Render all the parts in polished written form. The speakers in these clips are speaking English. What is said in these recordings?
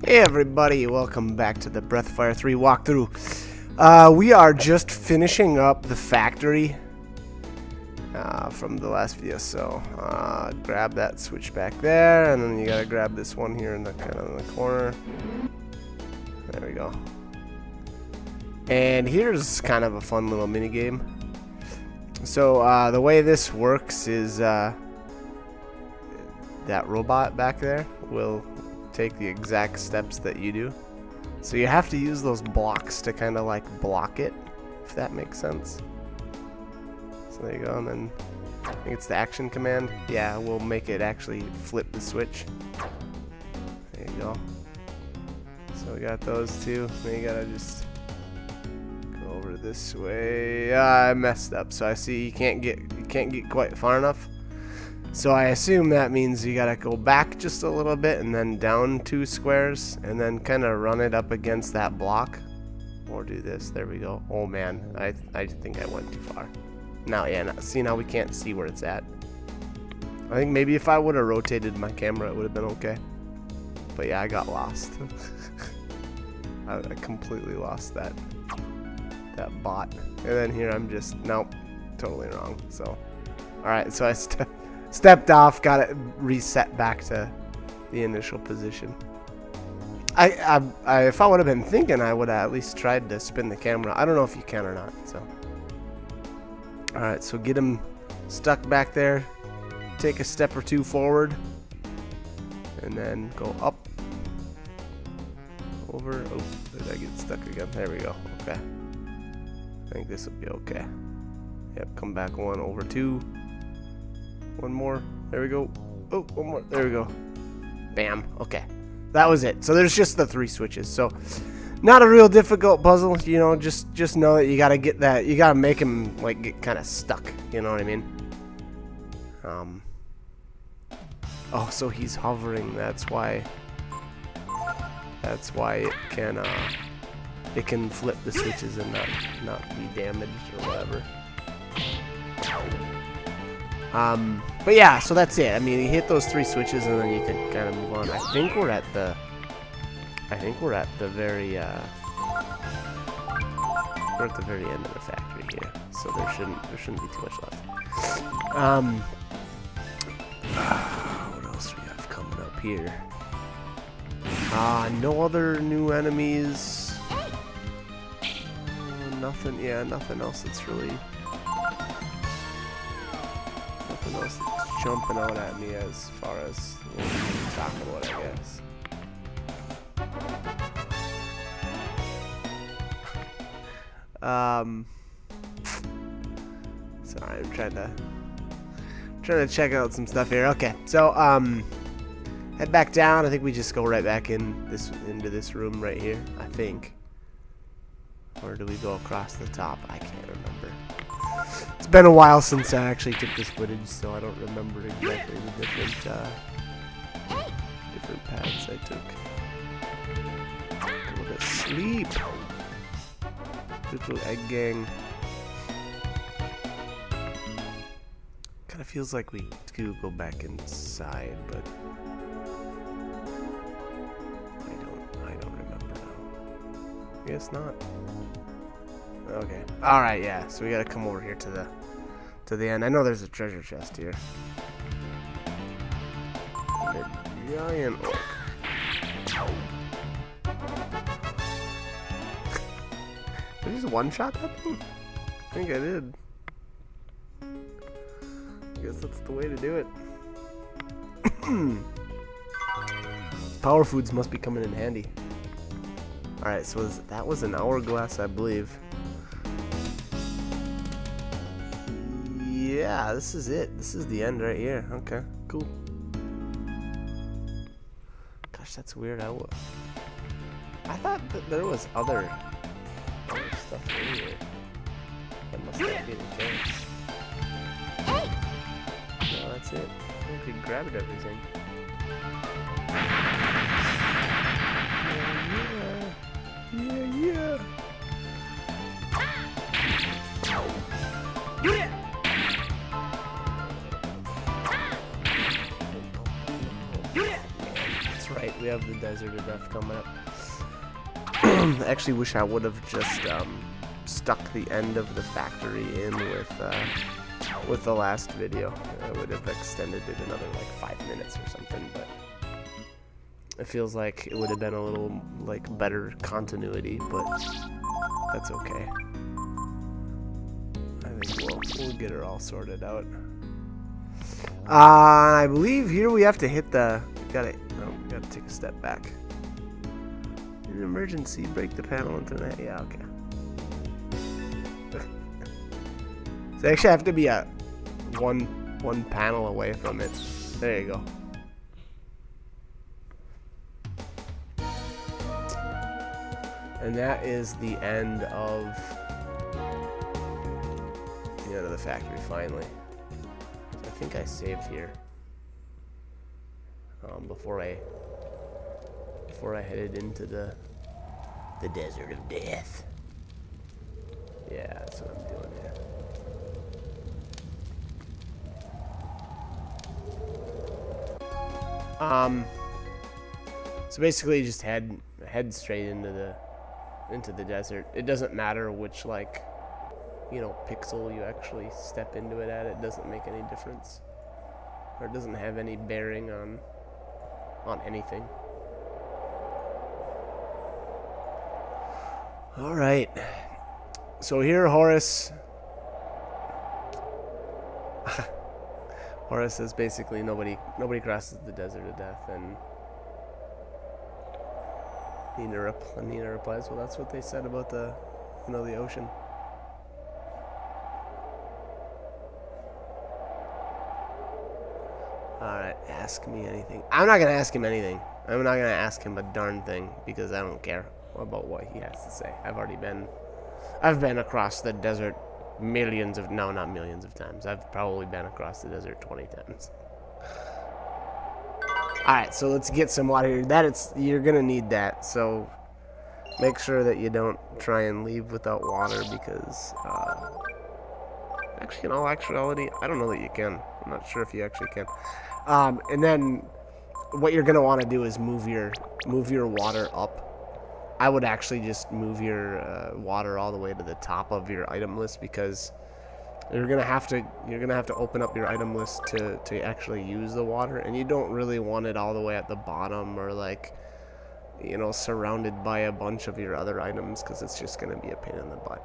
Hey everybody, welcome back to the Breathfire 3 walkthrough. We are just finishing up the factory from the last video, so grab that switch back there, and then you gotta grab this one here in the kind of in the corner. There we go. And here's kind of a fun little mini game. So the way this works is that robot back there will take the exact steps that you do. So you have to use those blocks to kind of like block it, if that makes sense. So there you go, and then I think it's the action command. Yeah, we'll make it actually flip the switch. There you go. So we got those two. Then you gotta just go over this way. I messed up. So I see you can't get quite far enough. So I assume that means you gotta go back just a little bit and then down 2 squares and then kind of run it up against that block. Or do this. There we go. Oh man, I think I went too far. Now, yeah, see, now we can't see where it's at. I think maybe if I would have rotated my camera, it would have been okay. But yeah, I got lost. I completely lost that bot. And then here I'm just, nope, totally wrong. So, alright, so I stepped off, got it reset back to the initial position. If I would have been thinking, I would have at least tried to spin the camera. I don't know if you can or not. So, all right, so get him stuck back there. Take a step or two forward, and then go up, over. Oh, did I get stuck again? There we go. Okay. I think this will be okay. Yep. Come back 1, over 2. 1 more. There we go. Oh, 1 more. There we go. Bam. Okay. That was it. So there's just the 3 switches. So not a real difficult puzzle, you know, just know that you got to get that, you got to make him like get kind of stuck, you know what I mean? Oh, so he's hovering. That's why it can flip the switches and not be damaged or whatever. But yeah, so that's it. I mean, you hit those 3 switches and then you can kind of move on. I think we're at the very end of the factory here. So there shouldn't be too much left. What else do we have coming up here? No other new enemies. Nothing. Yeah, nothing else that's really. Nothing else that's jumping out at me as far as what we're talking about, I guess. Sorry, I'm trying to check out some stuff here. Okay, so head back down. I think we just go right back into this room right here, I think. Or do we go across the top? I can't remember. It's been a while since I actually took this footage, so I don't remember exactly the different paths I took. Go to sleep, little egg gang. Kind of feels like we do go back inside, but I don't remember now. I guess not. Okay. All right. Yeah. So we gotta come over here to the end. I know there's a treasure chest here. And a giant orc. Did I just one-shot that thing? I think I did. I guess that's the way to do it. Power foods must be coming in handy. All right. So that was an hourglass, I believe. Yeah, this is it. This is the end right here. Okay, cool. Gosh, that's weird. I thought that there was other stuff in here. That must not be the case. No, that's it. I think we grabbed everything. Yeah. That's right, we have the desert of death coming up. I actually wish I would have just stuck the end of the factory in with the last video. I would have extended it another like 5 minutes or something, but it feels like it would have been a little like better continuity, but that's okay. I think we'll get her all sorted out. I believe here we have to hit the. Gotta take a step back. In an emergency, break the panel into that. Yeah, okay. So actually, I have to be at one panel away from it. There you go. And that is the end of the factory finally. So I think I saved here before I headed into the desert of death. Yeah, that's what I'm doing here. So basically, just head straight into the desert. It doesn't matter which pixel you actually step into it at. It doesn't make any difference, or it doesn't have any bearing on anything. All right. So here, Horus says basically nobody crosses the desert of death, and Nina replies, well, that's what they said about the ocean. Alright, ask me anything. I'm not going to ask him anything. I'm not going to ask him a darn thing, because I don't care about what he has to say. I've been across the desert not millions of times. I've probably been across the desert 20 times. Alright, so let's get some water here. You're going to need that, so make sure that you don't try and leave without water, because actually, in all actuality, I don't know that you can. I'm not sure if you actually can. And then what you're going to want to do is move your water up. I would actually just move your water all the way to the top of your item list, because you're gonna have to open up your item list to actually use the water, and you don't really want it all the way at the bottom or surrounded by a bunch of your other items, because it's just gonna be a pain in the butt.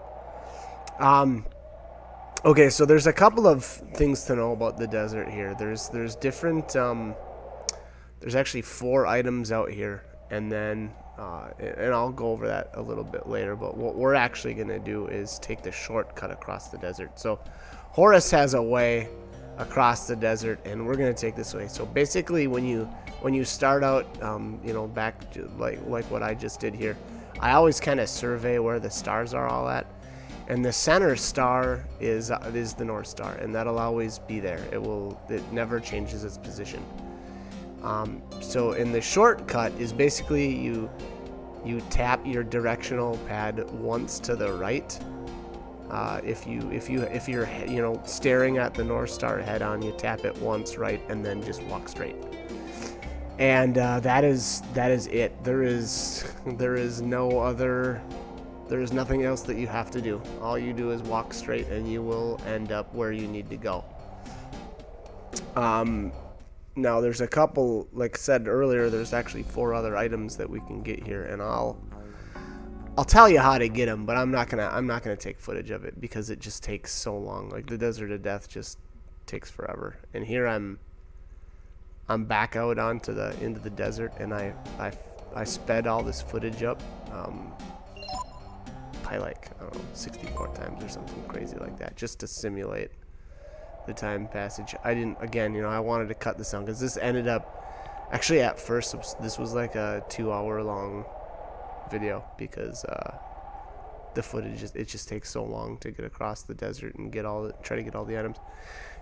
Okay, so there's a couple of things to know about the desert here. There's different there's actually 4 items out here, and then and I'll go over that a little bit later, but what we're actually going to do is take the shortcut across the desert. So Horus has a way across the desert, and we're going to take this way. So basically, when you start out, back like what I just did here, I always kind of survey where the stars are all at, and the center star is the North Star, and that'll always be there. It never changes its position. So in the shortcut is basically you tap your directional pad once to the right. If you're staring at the North Star head on, you tap it once right, and then just walk straight. And that is it. There is nothing else that you have to do. All you do is walk straight, and you will end up where you need to go. Now there's a couple, like I said earlier, there's actually 4 other items that we can get here, and I'll tell you how to get them, but I'm not gonna take footage of it, because it just takes so long. Like, the Desert of Death just takes forever. And here I'm back out into the desert, and I sped all this footage up by like, I don't know, 64 times or something crazy like that, just to simulate the time passage. I wanted to cut this down, because this ended up, actually at first this was like a 2-hour long video, because the footage it just takes so long to get across the desert and try to get all the items.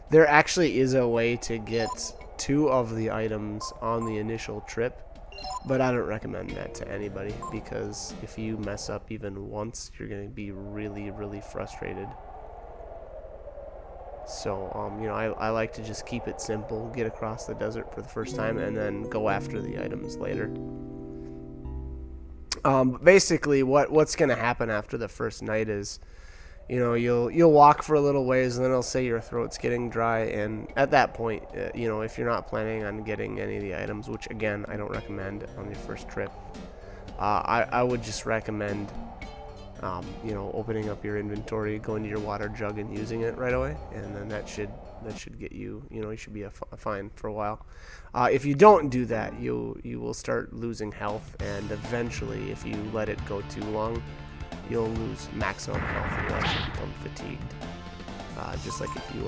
There actually is a way to get 2 of the items on the initial trip, but I don't recommend that to anybody, because if you mess up even once, you're going to be really, really frustrated. So, I like to just keep it simple, get across the desert for the first time, and then go after the items later. Basically, what's gonna happen after the first night is, you'll walk for a little ways, and then it'll say your throat's getting dry, and at that point, if you're not planning on getting any of the items, which again I don't recommend on your first trip, I would just recommend, opening up your inventory, going to your water jug, and using it right away, and then that should get you, you should be fine for a while. If you don't do that, you will start losing health, and eventually, if you let it go too long, you'll lose maximum health and you'll actually become fatigued. Just like if you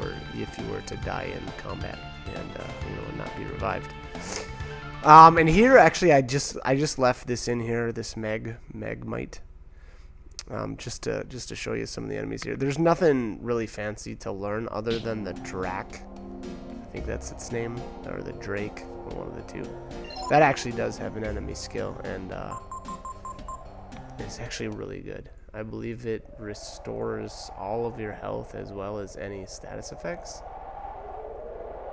were to die in combat and not be revived. And here actually I just left this in here, this Magmite. Just to show you some of the enemies here. There's nothing really fancy to learn other than the Drak. I think that's its name, or the Drake, or one of the two. That actually does have an enemy skill, and it's actually really good. I believe it restores all of your health as well as any status effects.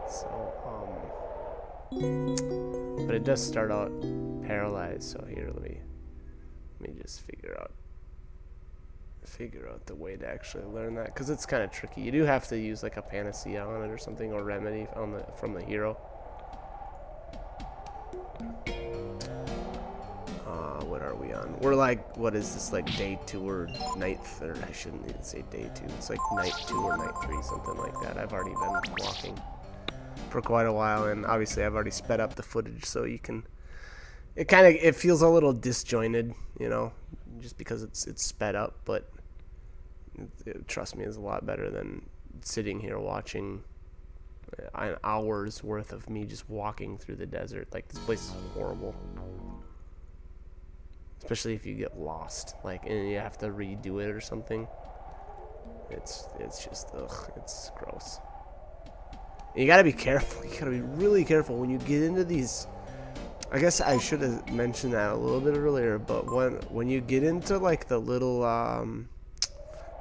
So, but it does start out paralyzed. So here, let me just figure out the way to actually learn that, because it's kind of tricky. You do have to use like a panacea on it or something, or remedy from the hero. What are we on? We're like, what is this, like day 2 or night, or I shouldn't even say day 2. It's like night 2 or night 3, something like that. I've already been walking for quite a while, and obviously I've already sped up the footage so you can. It feels a little disjointed, just because it's sped up, but trust me, it's a lot better than sitting here watching an hour's worth of me just walking through the desert. Like, this place is horrible, especially if you get lost, and you have to redo it or something. It's just, it's gross. And you gotta be careful. You gotta be really careful when you get into these. I guess I should have mentioned that a little bit earlier, but when you get into like the little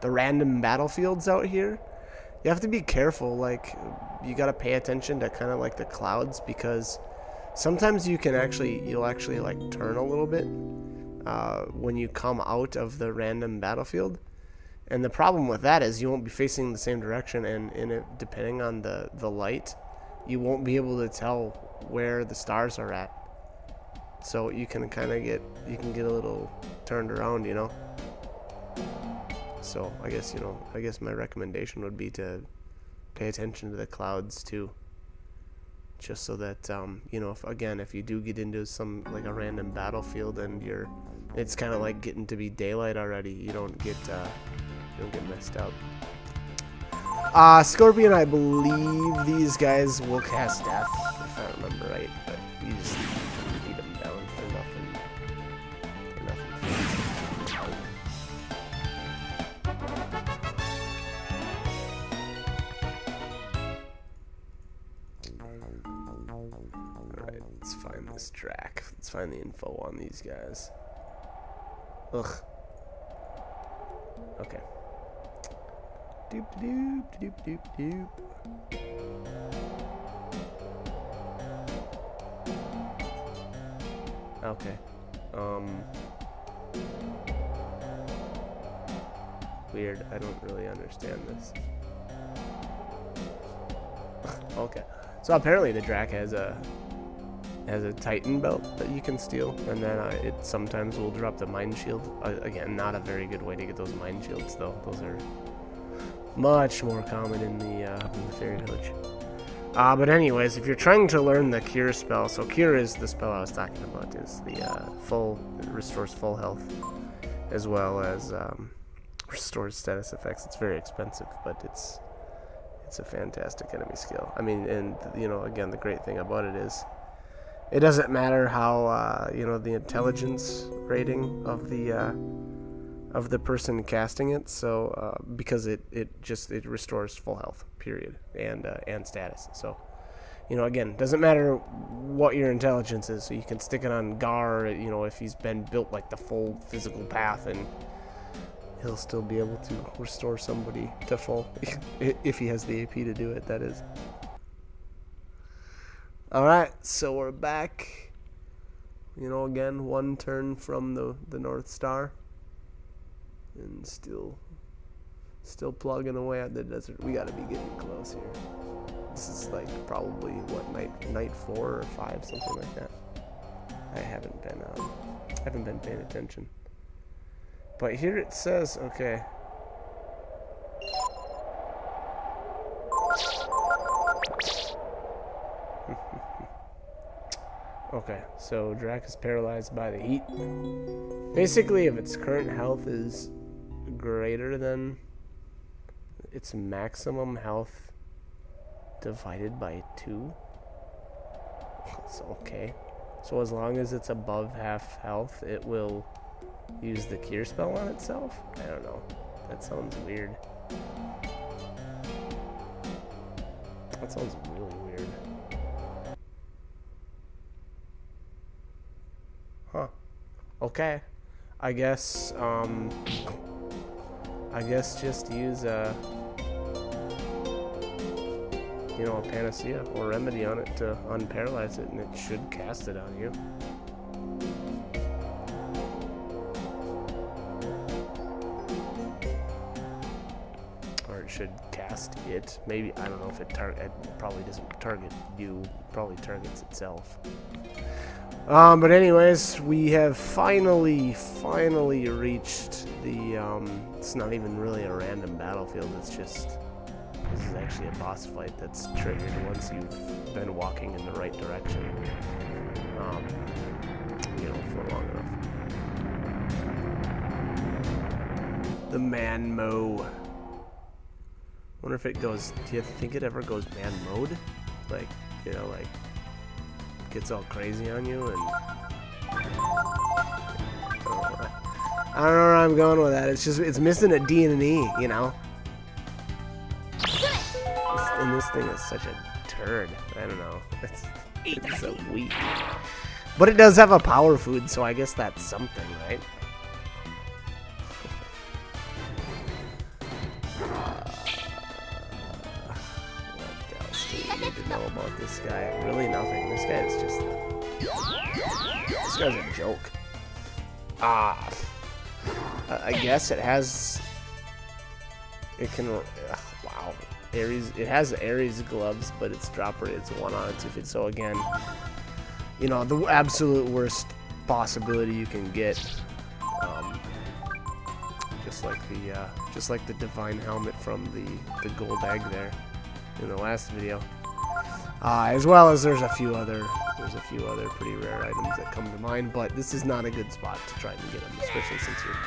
the random battlefields out here, you have to be careful. Like, you gotta pay attention to kind of like the clouds, because sometimes you'll actually like turn a little bit when you come out of the random battlefield. And the problem with that is you won't be facing the same direction, and depending on the light, you won't be able to tell where the stars are at. So you can get a little turned around, So I guess my recommendation would be to pay attention to the clouds too, just so that if you do get into some like a random battlefield and it's kind of like getting to be daylight already, you don't get messed up. Scorpion, I believe these guys will cast death, if I remember right, but you just beat them down. They're nothing fancy. Alright, let's find this track. Let's find the info on these guys. Ugh. Okay. Doop doop doop doop doop. Okay. Weird. I don't really understand this. Okay. So apparently the Drak has a Titan belt that you can steal, and then it sometimes will drop the mine shield. Again, not a very good way to get those mine shields, though. Those are much more common in the fairy village. But anyways, if you're trying to learn the cure spell, so cure is the spell I was talking about, is the it restores full health, as well as restores status effects. It's very expensive, but it's a fantastic enemy skill. I mean, and again, the great thing about it is it doesn't matter how the intelligence rating of the person casting it, so because it restores full health, period, and status. So again, doesn't matter what your intelligence is, so you can stick it on Gar, if he's been built like the full physical path, and he'll still be able to restore somebody to full if he has the AP to do it, that is. Alright, so we're back. You know, again, one turn from the North Star. And still plugging away at the desert. We gotta be getting close here. This is like probably what, night 4 or 5, something like that. I haven't been paying attention. But here it says, okay. Okay, so Drac is paralyzed by the heat. Basically, if its current health is greater than its maximum health divided by 2. It's okay. So as long as it's above half health, it will use the cure spell on itself? I don't know. That sounds weird. That sounds really weird. Huh. Okay. I guess just use a panacea or remedy on it to unparalyze it, and it should cast it on you. Or it should cast it. Maybe, I don't know if it probably doesn't target you, probably targets itself. But anyways, we have finally reached the, it's not even really a random battlefield, it's just, this is actually a boss fight that's triggered once you've been walking in the right direction, for long enough. The man mo. Wonder if it goes, do you think it ever goes man mode? Like, gets all crazy on you, and I don't know where I'm going with that. It's missing a D and an E, you know. And this thing is such a turd. I don't know. It's so weak. But it does have a power food, so I guess that's something, right? What else do we need to know about this guy? Really nothing. This guy is just... This guy's a joke. I guess it has... It can... wow. Ares, it has Ares gloves, but its drop rate is 1 on its if it's so again, the absolute worst possibility you can get, just like the divine helmet from the gold egg there in the last video, as well as there's a few other pretty rare items that come to mind, but this is not a good spot to try and get them, especially since you're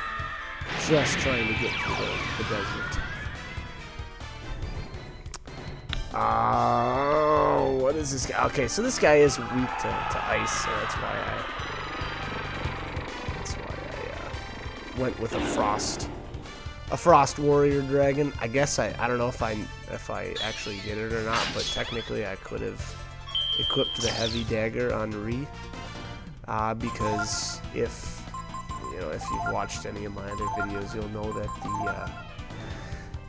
just trying to get through the desert. What is this guy? Okay, so this guy is weak to ice, so that's why I went with a frost warrior dragon. I guess I don't know if I actually did it or not, but technically I could have equipped the heavy dagger on Rhi, because if you've watched any of my other videos, you'll know that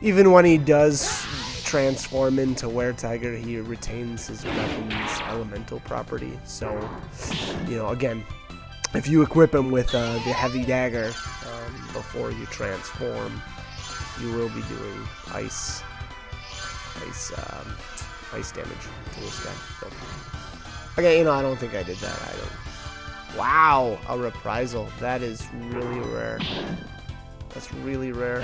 even when he does transform into Were-Tiger, he retains his weapon's elemental property. So, again, if you equip him with the heavy dagger before you transform, you will be doing ice damage to this guy. So, okay, I don't think I did that. Wow, a reprisal. That is really rare. That's really rare.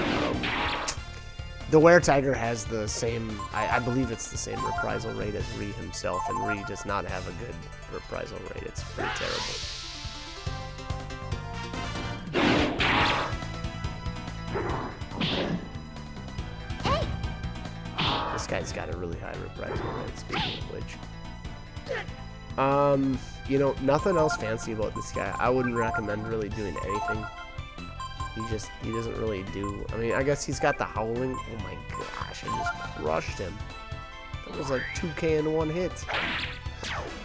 The Were-Tiger has the same, I believe it's the same reprisal rate as Rhi himself, and Rhi does not have a good reprisal rate. It's pretty terrible. This guy's got a really high reprisal rate, speaking of which. Nothing else fancy about this guy. I wouldn't recommend really doing anything. He doesn't really do... I mean, I guess he's got the Howling. Oh my gosh, I just crushed him. That was like 2k in one hit.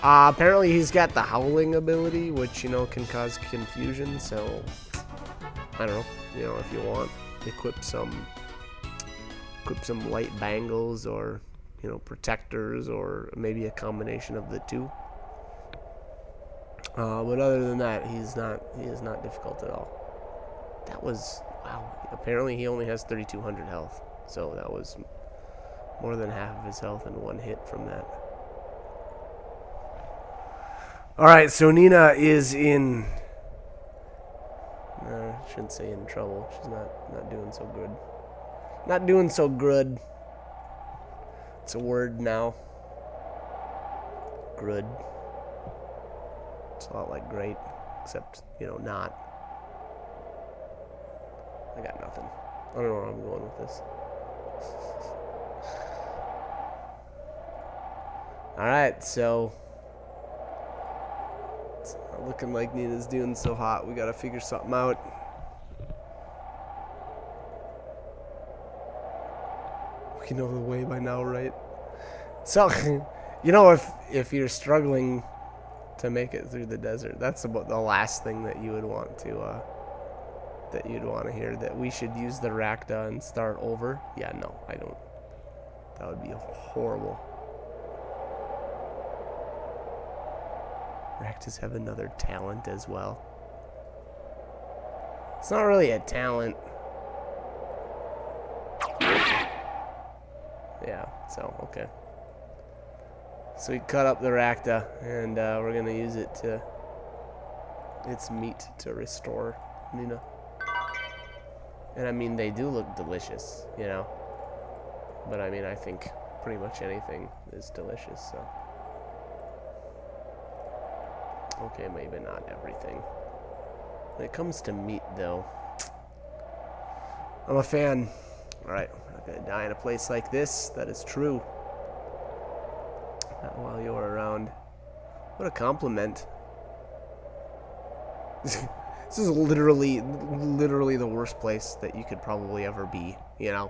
Apparently he's got the Howling ability, which, can cause confusion, so... I don't know, if you want, equip some light bangles, or, protectors, or maybe a combination of the two. But other than that, he is not difficult at all. That was, wow. Apparently he only has 3,200 health. So that was more than half of his health in one hit from that. Alright, so Nina is in... No, I shouldn't say in trouble. She's not doing so good. Not doing so good. It's a word now. Good. It's a lot like great, except, not. I got nothing. I don't know where I'm going with this. Alright, so it's not looking like Nina's doing so hot. We gotta figure something out. We know the way by now, right? So, if you're struggling to make it through the desert, that's about the last thing that you would want to hear, that we should use the Rakta and start over. Yeah, no, I don't. That would be horrible. Raktas have another talent as well. It's not really a talent. Yeah, so, okay. So we cut up the Rakta, and we're going to use it to... its meat to restore Nina. And I mean, they do look delicious, But I mean, I think pretty much anything is delicious, so... Okay, maybe not everything. When it comes to meat, though, I'm a fan. Alright, we're not gonna die in a place like this. That is true. Not while you're around. What a compliment. This is literally the worst place that you could probably ever be. I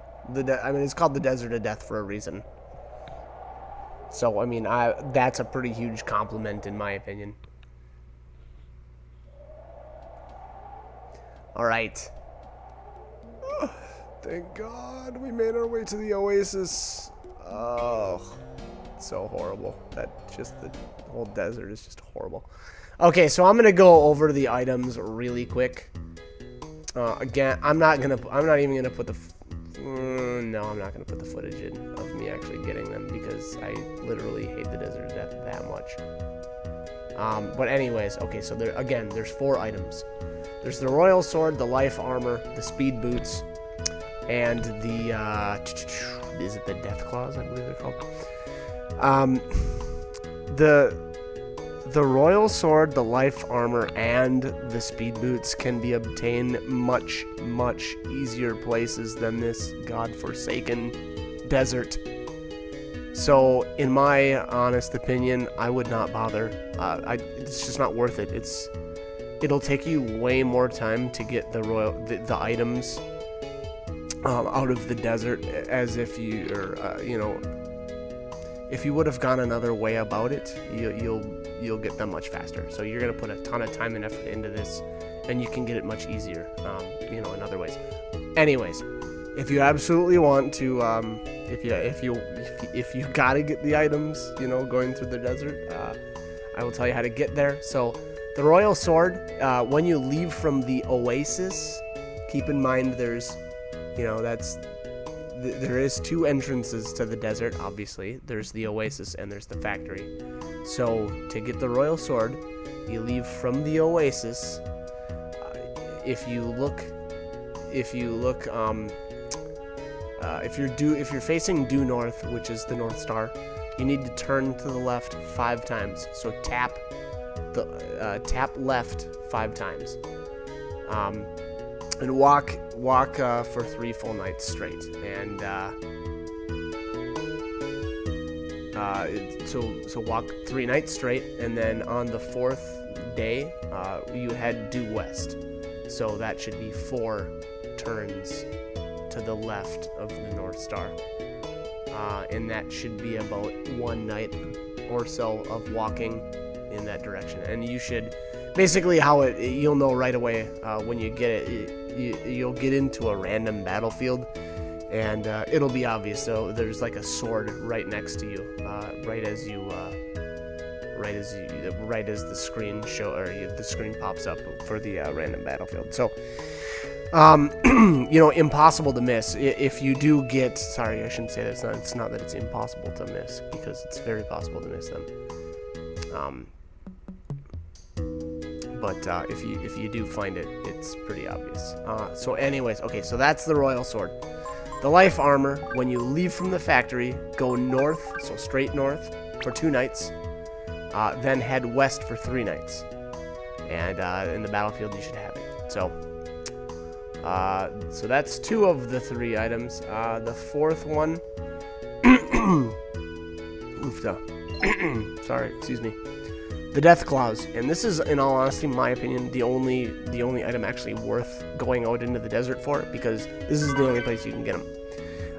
mean, it's called the Desert of Death for a reason. So, I mean, that's a pretty huge compliment in my opinion. Alright. Thank God we made our way to the oasis. Oh, it's so horrible. The whole desert is just horrible. Okay, so I'm gonna go over the items really quick. Again, I'm not even gonna put the. No, I'm not gonna put the footage in of me actually getting them because I literally hate the Desert of Death that much. But anyways, okay, so there's 4 items. There's the Royal Sword, the Life Armor, the Speed Boots, and the, is it the Death Claws, I believe they're called? The Royal Sword, the Life Armor, and the Speed Boots can be obtained much, much easier places than this godforsaken desert. So, in my honest opinion, I would not bother. It's just not worth it. It'll take you way more time to get the items out of the desert, as if if you would have gone another way about it, you'll get them much faster. So you're gonna put a ton of time and effort into this, and you can get it much easier, in other ways. Anyways, if you absolutely want to, if you gotta get the items, going through the desert, I will tell you how to get there. So. The Royal Sword, when you leave from the oasis, keep in mind there's, there is 2 entrances to the desert, obviously. There's the oasis and there's the factory. So, to get the Royal Sword, you leave from the oasis. If you're facing due north, which is the North Star, you need to turn to the left 5 times. So tap left 5 times, and walk for 3 full nights straight. And so walk 3 nights straight, and then on the 4th day, you head due west. So that should be 4 turns to the left of the North Star, and that should be about 1 night or so of walking in that direction. And you should basically you'll know right away when you get it. You'll get into a random battlefield, and it'll be obvious. So there's like a sword right next to you, right as you right as the screen the screen pops up for the random battlefield. So, you know, impossible to miss. If you do get, sorry, I shouldn't say that. It's not that it's impossible to miss, because it's very possible to miss them. But if you do find it, it's pretty obvious. So anyways, okay, so that's the Royal Sword. The life armor, when you leave from the factory, go north, so straight north, for 2 nights. Then head west for 3 nights. And in the battlefield, you should have it. So that's 2 of the 3 items. The 4th one, oofta. Sorry, excuse me. The Death Claws, and this is, in all honesty, in my opinion, the only item actually worth going out into the desert for, because this is the only place you can get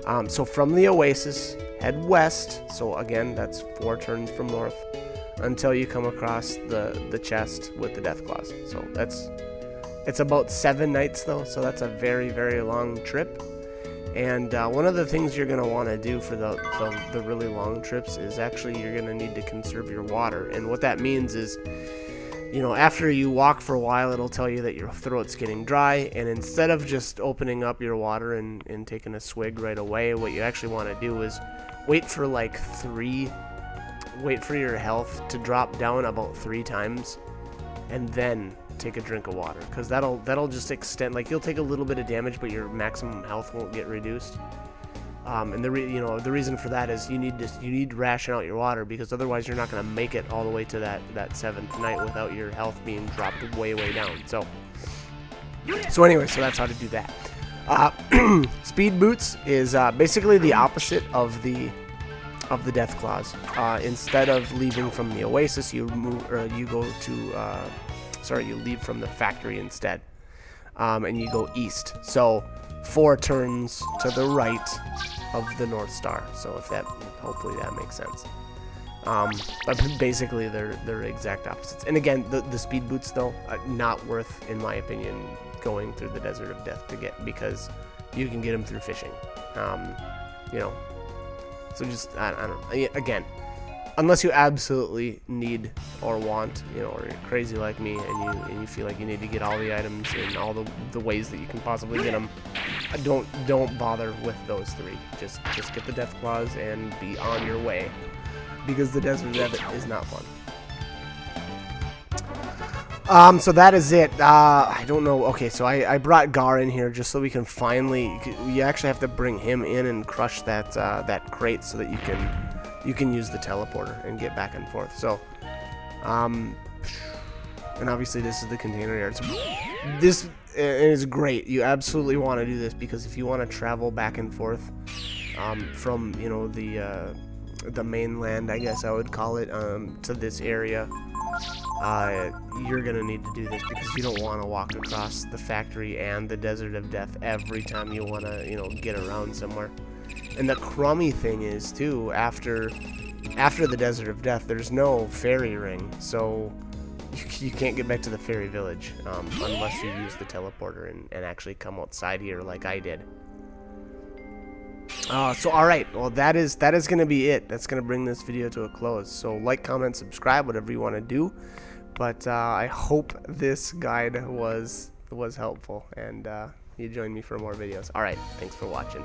them. So from the Oasis, head west. So again, that's 4 turns from north until you come across the chest with the Death Claws. So it's about 7 nights though, so that's a very, very long trip. And one of the things you're going to want to do for the really long trips is actually you're going to need to conserve your water. And what that means is, you know, after you walk for a while, it'll tell you that your throat's getting dry. And instead of just opening up your water and taking a swig right away, what you actually want to do is wait for your health to drop down about 3 times, and then take a drink of water, because that'll just extend, like, you'll take a little bit of damage, but your maximum health won't get reduced. And the reason for that is you need to ration out your water, because otherwise you're not going to make it all the way to that 7th night without your health being dropped way down. So anyway, so that's how to do that. Speed boots is basically the opposite of the Death Claws. Instead of leaving from the Oasis, you leave from the factory instead, and you go east. So 4 turns to the right of the North Star. So hopefully that makes sense. But basically they're exact opposites. And again, the speed boots though, not worth, in my opinion, going through the Desert of Death to get, because you can get them through fishing. You know, so just I don't know. Again, unless you absolutely need or want, you know, or you're crazy like me and you feel like you need to get all the items in all the ways that you can possibly get them, don't bother with those 3. Just get the Death Claws and be on your way, because the Desert of Death is not fun. So that is it. I don't know. Okay, so I brought Gar in here just so we can finally. You actually have to bring him in and crush that crate so that you can use the teleporter and get back and forth. So, and obviously this is the container area. This is great. You absolutely want to do this, because if you want to travel back and forth from, you know, the mainland, I guess I would call it, to this area, you're gonna need to do this, because you don't want to walk across the factory and the Desert of Death every time you want to, you know, get around somewhere. And the crummy thing is too, after the Desert of Death, there's no fairy ring, so you can't get back to the fairy village unless you use the teleporter and actually come outside here like I did. So alright, well that is gonna be it. That's gonna bring this video to a close. So like, comment, subscribe, whatever you want to do. But I hope this guide was helpful, and you join me for more videos. Alright, thanks for watching.